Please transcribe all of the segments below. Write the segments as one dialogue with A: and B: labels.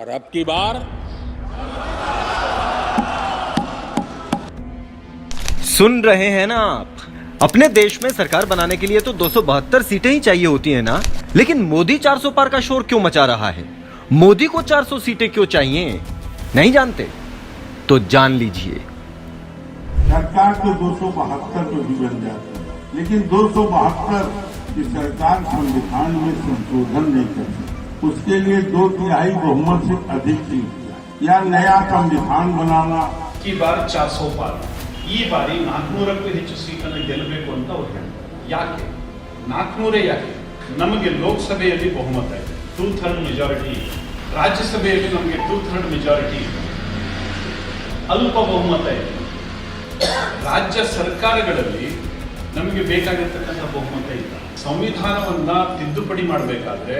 A: और अब की बार
B: सुन रहे हैं ना आप? अपने देश में सरकार बनाने के लिए तो 272 सीटें ही चाहिए होती हैं ना, लेकिन मोदी 400 पार का शोर क्यों मचा रहा है? मोदी को 400 सीटें क्यों चाहिए? नहीं जानते? तो जान लीजिए।
C: सरकार तो 272 तो भी बन जाती है, लेकिन 272 की सरकार संविधान में संशोधन नहीं कर सकती। उसके लिए 2/3 बहुमत से अधिक चाहिए या नया संविधान बनाना।
D: ಈ ಬಾರಿ 400 ಪಾರ್, ಈ ಬಾರಿ 400ಕ್ಕೂ ಹೆಚ್ಚು ಸೀಟನ್ನು ಗೆಲ್ಲಬೇಕು ಅಂತ ಅವ್ರು ಹೇಳ್ತಾರೆ. ಯಾಕೆ 400 ಯಾಕೆ? ನಮಗೆ ಲೋಕಸಭೆಯಲ್ಲಿ ಬಹುಮತ ಇದೆ, 2/3 ಮೆಜಾರಿಟಿ. ರಾಜ್ಯಸಭೆಯಲ್ಲಿ ನಮಗೆ 2/3 ಮೆಜಾರಿಟಿ ಇದೆ, ಅಲ್ಪ ಬಹುಮತ ಇದೆ. ರಾಜ್ಯ ಸರ್ಕಾರಗಳಲ್ಲಿ ನಮಗೆ ಬೇಕಾಗಿರ್ತಕ್ಕಂಥ ಬಹುಮತ ಇಲ್ಲ. ಸಂವಿಧಾನವನ್ನ ತಿದ್ದುಪಡಿ ಮಾಡಬೇಕಾದ್ರೆ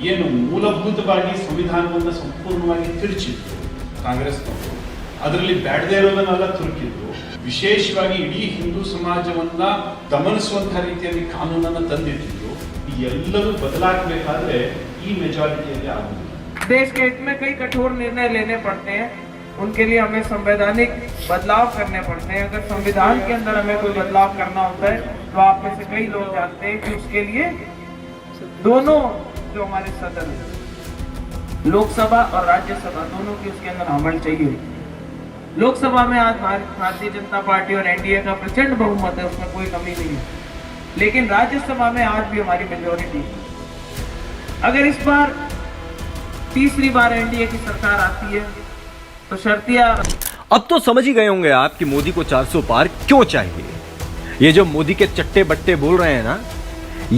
D: ಏನು ಮೂಲಭೂತವಾಗಿ ಸಂವಿಧಾನವನ್ನ ಸಂಪೂರ್ಣವಾಗಿ ತಿರುಚಿದ್ರು ಕಾಂಗ್ರೆಸ್ನವರು, ಅದರಲ್ಲಿ ಬ್ಯಾಡದೇ ಇರೋದನ್ನೆಲ್ಲ ತುರುಕಿದ್ರು. ವಿಶೇಷವಾಗಿ ಇಡೀ ಹಿಂದೂ ಸಮಾಜವನ್ನ ದಮನಿಸುವಂತಹ ರೀತಿಯಲ್ಲಿ ಕಾನೂನನ್ನ ತಂದಿಟ್ಟಿದ್ರು. ಈ ಎಲ್ಲವೂ ಬದಲಾಗಬೇಕಾದ್ರೆ ಈ ಮೆಜಾರಿಟಿಯಲ್ಲಿ ಆಗುದಿಲ್ಲ.
E: देश के हित में कई कठोर निर्णय लेने पड़ते हैं, उनके लिए हमें संवैधानिक बदलाव करने पड़ते हैं. अगर संविधान के अंदर हमें कोई बदलाव करना होता है तो आप में से कई लोग जानते हैं कि उसके लिए दोनों जो हमारे सदन है, लोकसभा और राज्यसभा, दोनों की उसके अंदर अमल चाहिए. लोकसभा में आज भारतीय जनता पार्टी और एनडीए का प्रचंड बहुमत है, उसमें कोई कमी नहीं है, लेकिन राज्यसभा में आज भी हमारी मेजोरिटी. अगर इस बार तीसरी बार एनडीए की सरकार आती है तो शर्तिया.
B: अब तो समझ ही गए होंगे आप कि मोदी को 400 पार क्यों चाहिए. ये जो मोदी के चट्टे बट्टे बोल रहे हैं ना,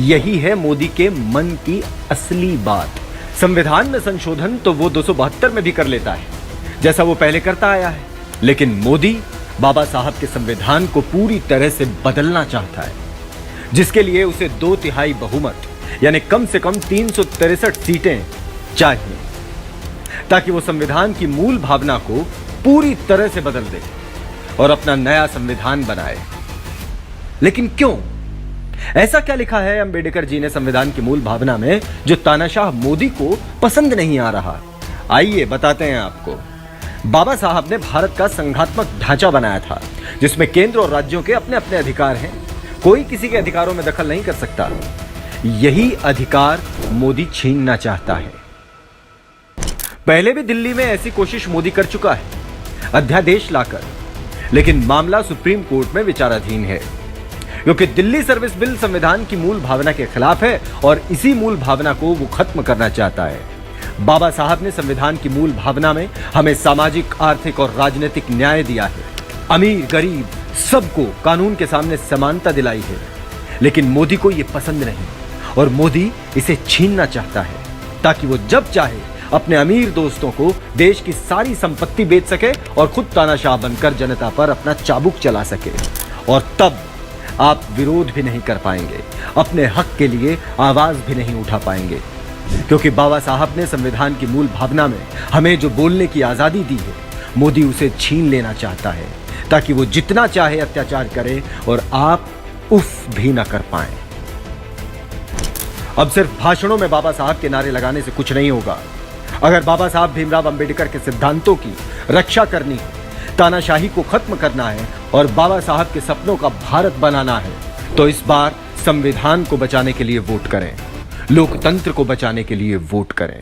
B: यही है मोदी के मन की असली बात. संविधान में संशोधन तो वो 272 में भी कर लेता है, जैसा वो पहले करता आया है, लेकिन मोदी बाबा साहब के संविधान को पूरी तरह से बदलना चाहता है, जिसके लिए उसे 2/3 बहुमत यानी कम से कम 363 सीटें चाहिए, ताकि वो संविधान की मूल भावना को पूरी तरह से बदल दे और अपना नया संविधान बनाए. लेकिन क्यों? ऐसा क्या लिखा है अंबेडकर जी ने संविधान की मूल भावना में जो तानाशाह मोदी को पसंद नहीं आ रहा? आइए बताते हैं आपको. बाबा साहब ने भारत का संघात्मक ढांचा बनाया था, जिसमें केंद्र और राज्यों के अपने अपने अधिकार हैं. कोई किसी के अधिकारों में दखल नहीं कर सकता. यही अधिकार मोदी छीनना चाहता है. पहले भी दिल्ली में ऐसी कोशिश मोदी कर चुका है, अध्यादेश लाकर, लेकिन मामला सुप्रीम कोर्ट में विचाराधीन है, क्योंकि दिल्ली सर्विस बिल संविधान की मूल भावना के खिलाफ है और इसी मूल भावना को वो खत्म करना चाहता है. बाबा साहब ने संविधान की मूल भावना में हमें सामाजिक, आर्थिक और राजनीतिक न्याय दिया है. अमीर गरीब सबको कानून के सामने समानता दिलाई है, लेकिन मोदी को यह पसंद नहीं और मोदी इसे छीनना चाहता है, ताकि वो जब चाहे अपने अमीर दोस्तों को देश की सारी संपत्ति बेच सके और खुद तानाशाह बनकर जनता पर अपना चाबुक चला सके. और तब आप विरोध भी नहीं कर पाएंगे, अपने हक के लिए आवाज भी नहीं उठा पाएंगे, क्योंकि बाबा साहब ने संविधान की मूल भावना में हमें जो बोलने की आजादी दी है, मोदी उसे छीन लेना चाहता है, ताकि वो जितना चाहे अत्याचार करे और आप उफ भी न कर पाएं. अब सिर्फ भाषणों में बाबा साहब के नारे लगाने से कुछ नहीं होगा. अगर बाबा साहब भीमराव अंबेडकर के सिद्धांतों की रक्षा करनी है, तानाशाही को खत्म करना है और बाबा साहब के सपनों का भारत बनाना है, तो इस बार संविधान को बचाने के लिए वोट करें, लोकतंत्र को बचाने के लिए वोट करें.